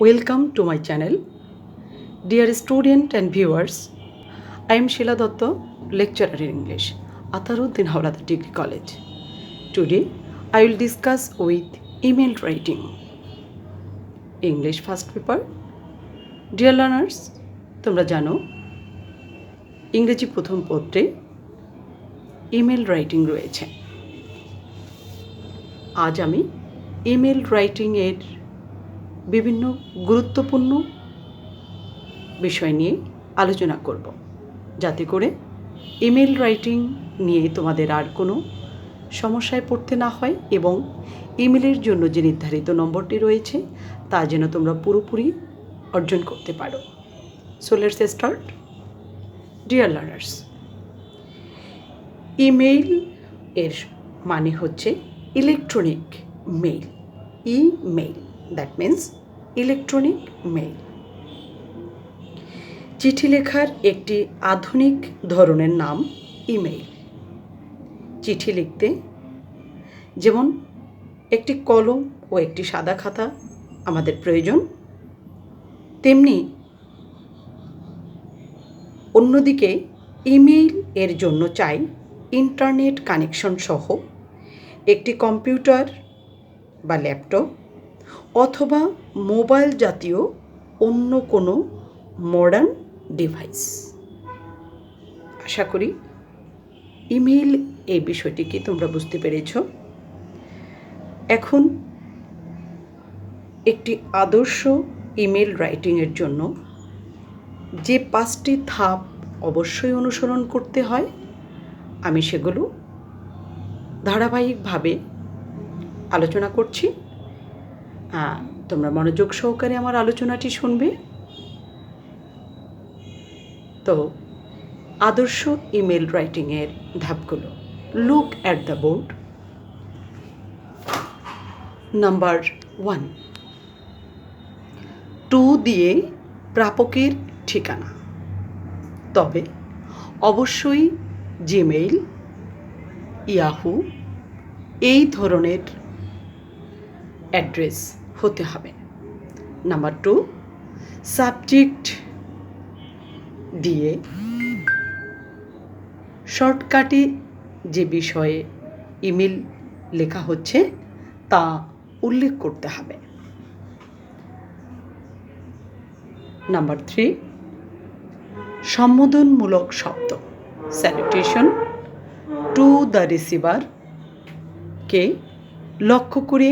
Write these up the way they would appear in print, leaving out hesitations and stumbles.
Welcome to my channel. Dear student and viewers, I am Sheila Dotto, lecturer in English, Atharuddin Hawladar Degree College. Today, I will discuss with email writing. English first paper. Dear learners, তোমরা জানো ইংরেজি প্রথম পত্রে email writing রয়েছে। আজ আমি email writing এর বিভিন্ন গুরুত্বপূর্ণ বিষয় নিয়ে আলোচনা করব, যাতে করে ইমেল রাইটিং নিয়ে তোমাদের আর কোনো সমস্যায় পড়তে না হয় এবং ইমেলের জন্য যে নির্ধারিত নম্বরটি রয়েছে তা যেন তোমরা পুরোপুরি অর্জন করতে পারো। So let's start. Dear learners, email এর মানে হচ্ছে electronic mail. Email that means electronic mail. চিঠি লেখার একটি আধুনিক ধরনের নাম ইমেইল। চিঠি লিখতে যেমন একটি কলম ও একটি সাদা খাতা আমাদের প্রয়োজন, তেমনি অন্যদিকে ইমেইল এর জন্য চাই ইন্টারনেট কানেকশন সহ একটি কম্পিউটার বা ল্যাপটপ অথবা মোবাইল জাতীয় অন্য কোনো মডার্ন ডিভাইস। আশা করি ইমেইল এই বিষয়টিকে তোমরা বুঝতে পেরেছ। এখন একটি আদর্শ ইমেল রাইটিংয়ের জন্য যে 5টি ধাপ অবশ্যই অনুসরণ করতে হয়, আমি সেগুলো ধারাবাহিকভাবে আলোচনা করছি। তোমরা মনোযোগ সহকারে আমার আলোচনাটি শুনবে। তো আদর্শ ইমেল রাইটিংয়ের ধাপগুলো, look at the board. Number 1, to দিয়ে প্রাপকের ঠিকানা। তবে অবশ্যই জিমেইল, ইয়াহু এই ধরনের অ্যাড্রেস হতে হবে। নাম্বার 2, সাবজেক্ট দিয়ে শর্টকাটে যে বিষয়ে ইমেল লেখা হচ্ছে তা উল্লেখ করতে হবে। নাম্বার 3, সম্বোধনমূলক শব্দ, স্যালুটেশন টু দ্য রিসিভার কে লক্ষ্য করে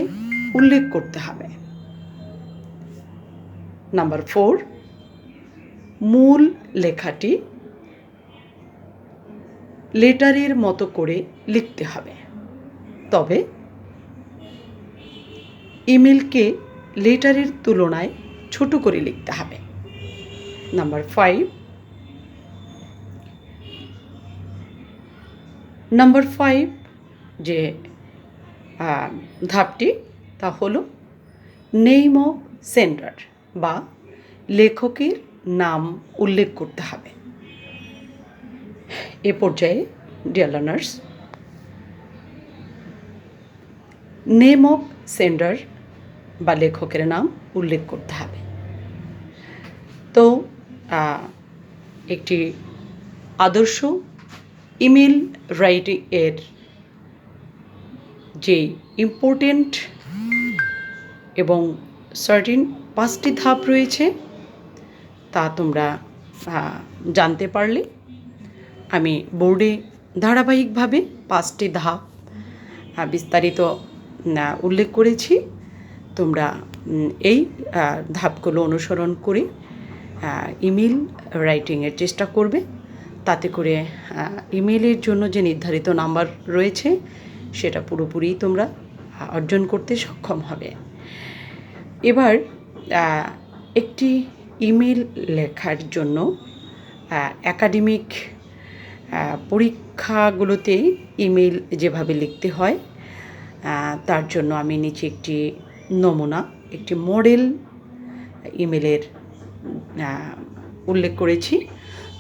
উল্লেখ করতে হবে। নাম্বার 4, মূল লেখাটি লেটারের মতো করে লিখতে হবে, তবে ইমেলকে লেটারের তুলনায় ছোট করে লিখতে হবে। নাম্বার 5 যে ধাপটি তা হলো নেম অফ সেন্ডার বা লেখকের নাম উল্লেখ করতে হবে। এ পর্যায়ে dear learners, name of sender বা লেখকের নাম উল্লেখ করতে হবে। তো একটি আদর্শ ইমেল রাইটিং এর যে ইম্পর্টেন্ট এবং সার্টিন 5টি ধাপ রয়েছে তা তোমরা জানতে পারলে। আমি বোর্ডে ধারাবাহিকভাবে 5টি ধাপ বিস্তারিত উল্লেখ করেছি। তোমরা এই ধাপগুলো অনুসরণ করে ইমেল রাইটিংয়ের চেষ্টা করবে, তাতে করে ইমেলের জন্য যে নির্ধারিত নাম্বার রয়েছে সেটা পুরোপুরি তোমরা অর্জন করতে সক্ষম হবে। এবার একটি ইমেল লেখার জন্য একাডেমিক পরীক্ষাগুলোতে ইমেল যেভাবে লিখতে হয় তার জন্য আমি নিচে একটি নমুনা, একটি মডেল ইমেলের উল্লেখ করেছি।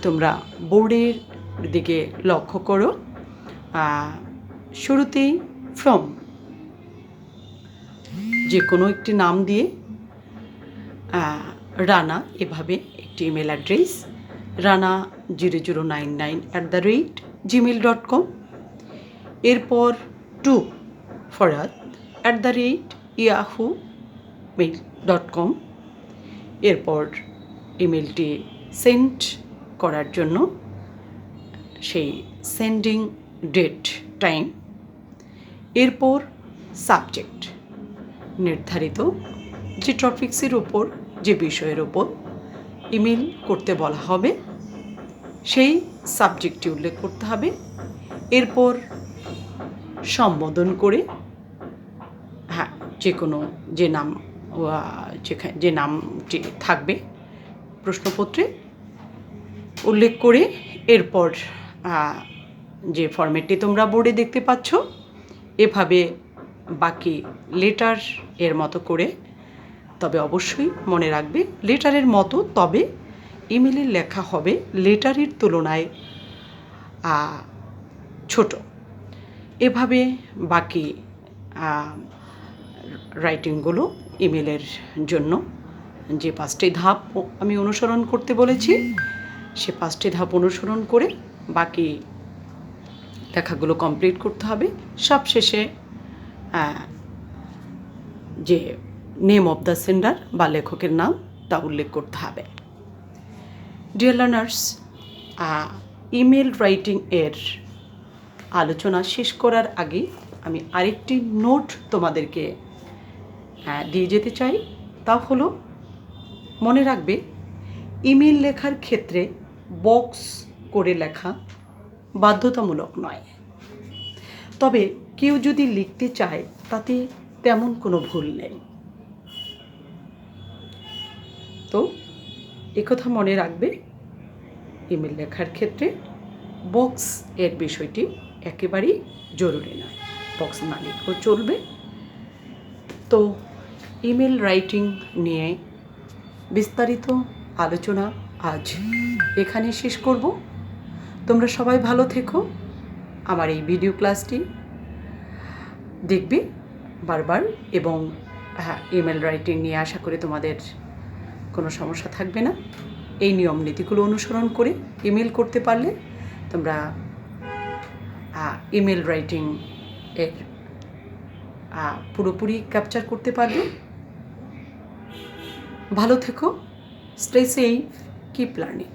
তোমরা বোর্ডের দিকে লক্ষ্য করো। শুরুতেই ফ্রম যে কোনো একটি নাম দিয়ে রানা এভাবে একটি ইমেল অ্যাড্রেস, rana0099@gmail.com। এরপর টু ফরাদ @yahoo.com। এরপর ইমেলটি সেন্ড করার জন্য সেই সেন্ডিং ডেট টাইম, এরপর সাবজেক্ট নির্ধারিত যে টপিক্সের ওপর, যে বিষয়ের ওপর ইমেল করতে বলা হবে সেই সাবজেক্টটি উল্লেখ করতে হবে। এরপর সম্বোধন করে যে কোনো যে নামটি থাকবে প্রশ্নপত্রে উল্লেখ করে, এরপর যে ফরম্যাটটি তোমরা বোর্ডে দেখতে পাচ্ছ এভাবে বাকি লেটার এর মতো করে, তবে অবশ্যই মনে রাখবে লেটারের মতো, তবে ইমেলে লেখা হবে লেটারের তুলনায় ছোট। এভাবে বাকি রাইটিংগুলো ইমেলের জন্য যে 5টি ধাপ আমি অনুসরণ করতে বলেছি সে 5টি ধাপ অনুসরণ করে বাকি লেখাগুলো কমপ্লিট করতে হবে। সবশেষে যে নেম অফ দ্য সেন্ডার বা লেখকের নাম তা উল্লেখ করতে হবে। ডিয়ার লার্নার্স, ইমেল রাইটিং এর আলোচনা শেষ করার আগে আমি আরেকটি নোট তোমাদেরকে দিয়ে যেতে চাই। তা হলো, মনে রাখবে ইমেল লেখার ক্ষেত্রে বক্স করে লেখা বাধ্যতামূলক নয়, তবে কেউ যদি লিখতে চায় তাতে তেমন কোনো ভুল নেই। তো একথা মনে রাখবে, ইমেল লেখার ক্ষেত্রে বক্স এর বিষয়টি একেবারেই জরুরি নয়, বক্স না লিখলেও চলবে। তো ইমেল রাইটিং নিয়ে বিস্তারিত আলোচনা আজ এখানে শেষ করব। তোমরা সবাই ভালো থেকো। আমার এই ভিডিও ক্লাসটি দেখবে বারবার, এবং ইমেল রাইটিং নিয়ে আশা করি তোমাদের কোনো সমস্যা থাকবে না। এই নিয়ম নীতিগুলো অনুসরণ করে ইমেল করতে পারলে তোমরা ইমেল রাইটিং এর পুরোপুরি ক্যাপচার করতে পারবে। ভালো থেকো, স্টে সেফ, কিপ লার্নিং।